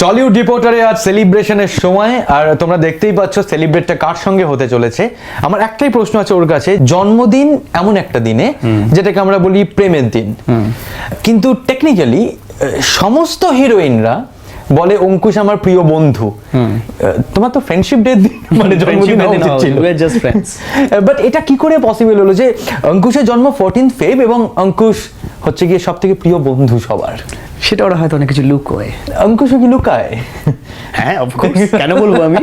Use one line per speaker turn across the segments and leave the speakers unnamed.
Tollywood রিপোর্টারে আজ সেলিব্রেশনের সময়, আর তোমরা দেখতেই পাচ্ছ সেলিব্রেটটা কার সঙ্গে হতে চলেছে। আমার একটাই প্রশ্ন আছে ওর কাছে, জন্মদিন এমন একটা দিনে যেটাকে আমরা বলি প্রেমের দিন, কিন্তু টেকনিক্যালি সমস্ত হিরোইনরা বলে অঙ্কুশ আমার প্রিয় বন্ধু। তোমার তো ফ্রেন্ডশিপ ডে মানে জন্মদিন বাট এটা কি করে পসিবল হলো যে অঙ্কুশের জন্ম 14th ফেব এবং অঙ্কুশ হচ্ছে গিয়ে সব থেকে প্রিয় বন্ধু সবার?
সেটা ওরা হয়তো অনেক কিছু লুকোয়।
অঙ্কুশও কি লুকায়?
হ্যাঁ অফকোর্স, কেন বলবো আমি।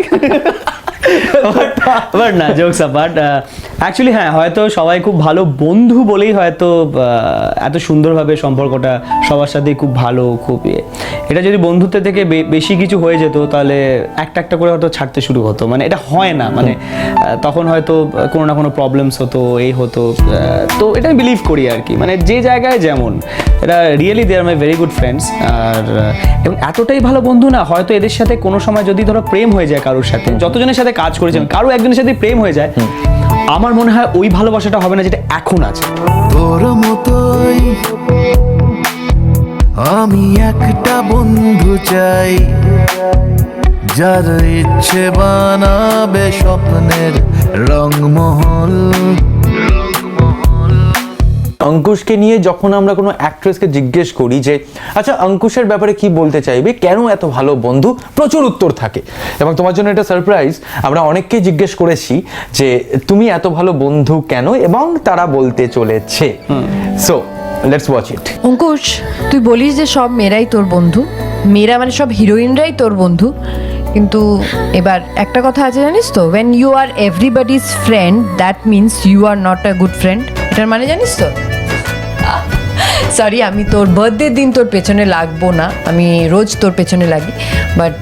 বাট না, জোকস অ্যাপার্ট, অ্যাকচুয়ালি হ্যাঁ হয়তো সবাই খুব ভালো বন্ধু বলেই হয়তো এত সুন্দরভাবে সম্পর্কটা সবার সাথে খুব ভালো, খুব এটা যদি বন্ধুত্বের থেকে বেশি কিছু হয়ে যেত তাহলে একটা একটা করে হয়তো ছাড়তে শুরু হতো, মানে এটা হয় না, মানে তখন হয়তো কোনো না কোনো প্রবলেমস হতো, এই হতো। তো এটা আমি বিলিভ করি আর কি, মানে যে জায়গায় যেমন এটা really they are my very good friends. আর এবং এতটাই ভালো বন্ধু না, হয়তো এদের সাথে কোনো সময় যদি ধরো প্রেম হয়ে যায় কারোর সাথে, যতজনের সাথে কাজ করেছেন কারো একজনের সাথে প্রেম হয়ে যায়, আমার মনে হয় ওই ভালোবাসাটা হবে না যেটা এখন আছে।
তোর মতোই আমি একটা বন্ধু চাই, যার ইচ্ছে বানাবে স্বপ্নের রংমহল।
অঙ্কুশকে নিয়ে যখন আমরা কোনো অ্যাক্ট্রেসকে জিজ্ঞেস করি যে আচ্ছা অঙ্কুশের ব্যাপারে কি বলতে চাইবে, কেন এত ভালো বন্ধু, প্রচুর উত্তর থাকে। এবং তোমার জন্য এটা সারপ্রাইজ, আমরা অনেককেই জিজ্ঞেস করেছি যে তুমি এত ভালো বন্ধু কেন, এবং তারা বলতে চলেছে। So let's watch it.
Ankush, তুই বলিস যে সব মেয়েরাই তোর বন্ধু, মেয়েরা মানে সব হিরোইনরাই তোর বন্ধু, কিন্তু এবার একটা কথা আছে জানিস তো, when you are everybody's friend that means you are not a good friend. এটার মানে জানিস তো? সরি, আমি তোর বার্থডের দিন তোর পেছনে লাগবো না, আমি রোজ তোর পেছনে লাগি, বাট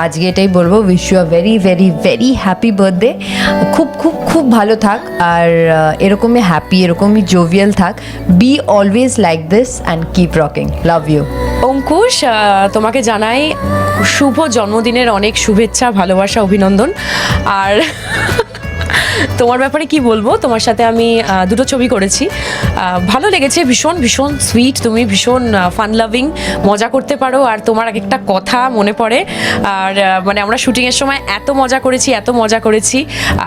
আজকে এটাই বলবো, wish you a very very very happy birthday. খুব খুব খুব ভালো থাক, আর এরকমই হ্যাপি, এরকমই জোভিয়াল থাক। Be always like this and keep rocking. Love you.
Ankush, তোমাকে জানাই শুভ জন্মদিনের অনেক শুভেচ্ছা, ভালোবাসা, অভিনন্দন। আর তোমার ব্যাপারে কি বলবো, তোমার সাথে আমি দুটো ছবি করেছি, ভালো লেগেছে, ভীষণ ভীষণ সুইট, তুমি ভীষণ ফান লাভিং, মজা করতে পারো, আর তোমার এক একটা কথা মনে পড়ে। আর মানে আমরা শুটিংয়ের সময় এত মজা করেছি, এত মজা করেছি।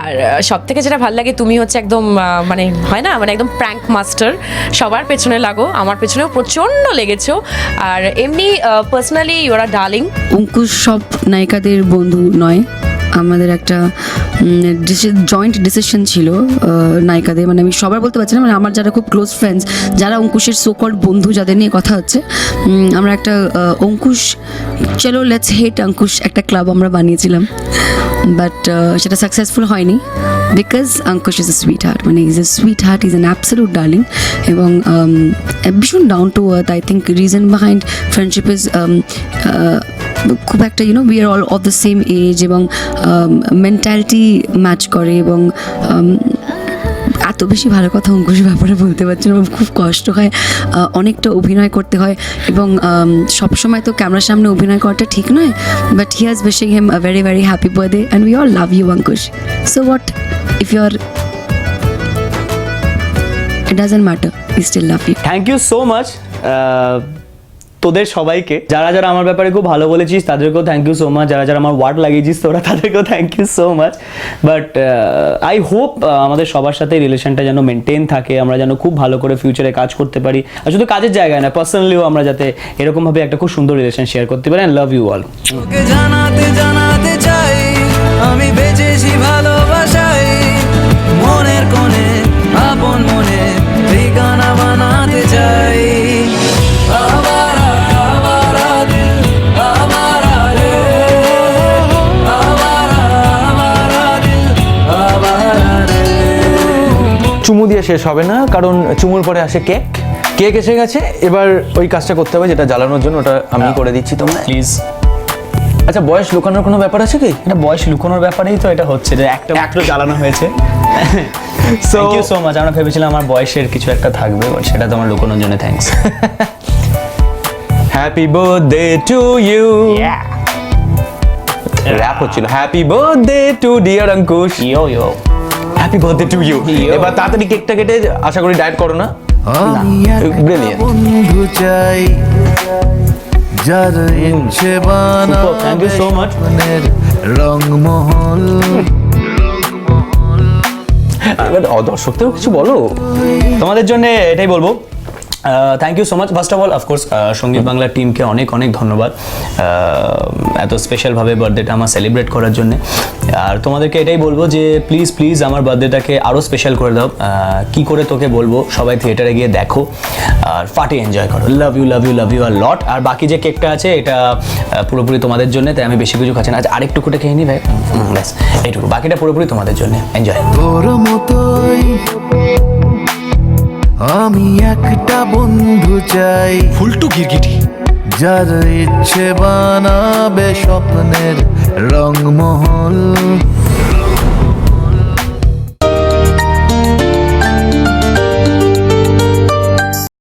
আর সব থেকে যেটা ভালো লাগে, তুমি হচ্ছে একদম মানে হয় না, মানে একদম প্র্যাঙ্ক মাস্টার, সবার পেছনে লাগো, আমার পেছনেও প্রচণ্ড লেগেছো। আর এমনি personally you're our darling.
Ankush সব নায়িকাদের বন্ধু নয়, আমাদের একটা জয়েন্ট ডিসিশন ছিল নায়িকাদের, মানে আমি সবার বলতে পারছি না, মানে আমার যারা খুব ক্লোজ ফ্রেন্ডস, যারা অঙ্কুশের সোকল্ড বন্ধু, যাদের নিয়ে কথা হচ্ছে, আমরা একটা অঙ্কুশ চলো লেটস হেট অঙ্কুশ একটা ক্লাব আমরা বানিয়েছিলাম, বাট সেটা সাকসেসফুল হয়নি, because Ankush is a sweetheart, মানে is a sweetheart, is an absolute darling, এবং ভীষণ down to earth. I think reason behind friendship is খুব একটা we are all of the same age, এবং mentality match করে, এবং এত বেশি ভালো কথা অঙ্কুশের ব্যাপারে বলতে পারছি না, খুব কষ্ট হয়, অনেকটা অভিনয় করতে হয়, এবং সবসময় তো ক্যামেরার সামনে অভিনয় করাটা ঠিক নয়, but he was wishing him a very very happy birthday and we all love you Ankush. So what if you are, it doesn't matter, we still love you.
Thank you so much তোদের সবাইকে, যারা যারা আমার ব্যাপারে খুব ভালো বলেছিস তাদেরকেও থ্যাংক ইউ সো মাচ, যারা যারা আমার ওয়ার্ড লাগিয়েছিস তোরা তাদেরকেও thank you so much. But I hope আমাদের সবার সাথে রিলেশনটা যেন মেনটেন থাকে, আমরা যেন খুব ভালো করে ফিউচারে কাজ করতে পারি, আর শুধু কাজের জায়গায় না, পার্সোনালিও আমরা যাতে এরকমভাবে একটা খুব সুন্দর রিলেশন শেয়ার করতে পারি। And love you all.
তোকে জানাতে জানাতে চাই আমি বেঁচেছি ভালোবাসায়, মনের কোণে আপন মনে ঠিকানা বানাতে চাই।
চুমু দিয়ে শেষ হবে না, কারণ চুমুর পরে আসে কেক। কেক এসে গেছে, এবার ওই কাজটা করতে হবে যেটা জ্বালানোর জন্য, ওটা আমি করে দিচ্ছি তোমরা
প্লিজ।
আচ্ছা, বয়স লুকানোর কোনো ব্যাপার আছে কি?
এটা বয়স লুকোনোর ব্যাপারেই তো এটা হচ্ছে, যে একটা মাত্র জ্বালানো হয়েছে। Thank you so much. আমরা ভেবেছিলাম আমার বয়সের কিছু একটা থাকবে, বাট সেটা তোমার লুকোনোর জন্য thanks.
Happy birthday to you. Rap হচ্ছিল, happy birthday to dear Ankush.
Yo yo,
happy birthday to you. এবার তাড়াতাড়ি কেকটা কেটে, আশা করি ডায়েট করো না।
আমি একটা
Brilliant.
বন্ধু চাই, যার ইচ্ছে
Superb, thank you so much.
বানাবের Rangmahal.
এবার দর্শকদেরও কিছু বলো।
তোমাদের জন্য এটাই বলবো, thank you so much. First of all of course Sangeet Bangla টিমকে অনেক অনেক ধন্যবাদ এত স্পেশালভাবে বার্থডেটা আমার সেলিব্রেট করার জন্য। আর তোমাদেরকে এটাই বলবো যে প্লিজ প্লিজ আমার বার্থডেটাকে আরও স্পেশাল করে দাও। কি করে তোকে বলবো, সবাই থিয়েটারে গিয়ে দেখো আর ফাটে এনজয় করো। Love you love you love you a lot. আর বাকি যে কেকটা আছে এটা পুরোপুরি তোমাদের জন্য, তাই আমি বেশি কিছু খাচ্ছি না। আজ আরেকটুকুটা খেয়ে নি ভাই, ব্যাস এইটুকু, বাকিটা পুরোপুরি তোমাদের জন্য। এনজয়।
তোর মতোই আমি একটা বন্ধু চাই,
ফুলটু গিরগিটি।
যার ইচ্ছে বানাবে স্বপ্নের রংমহল।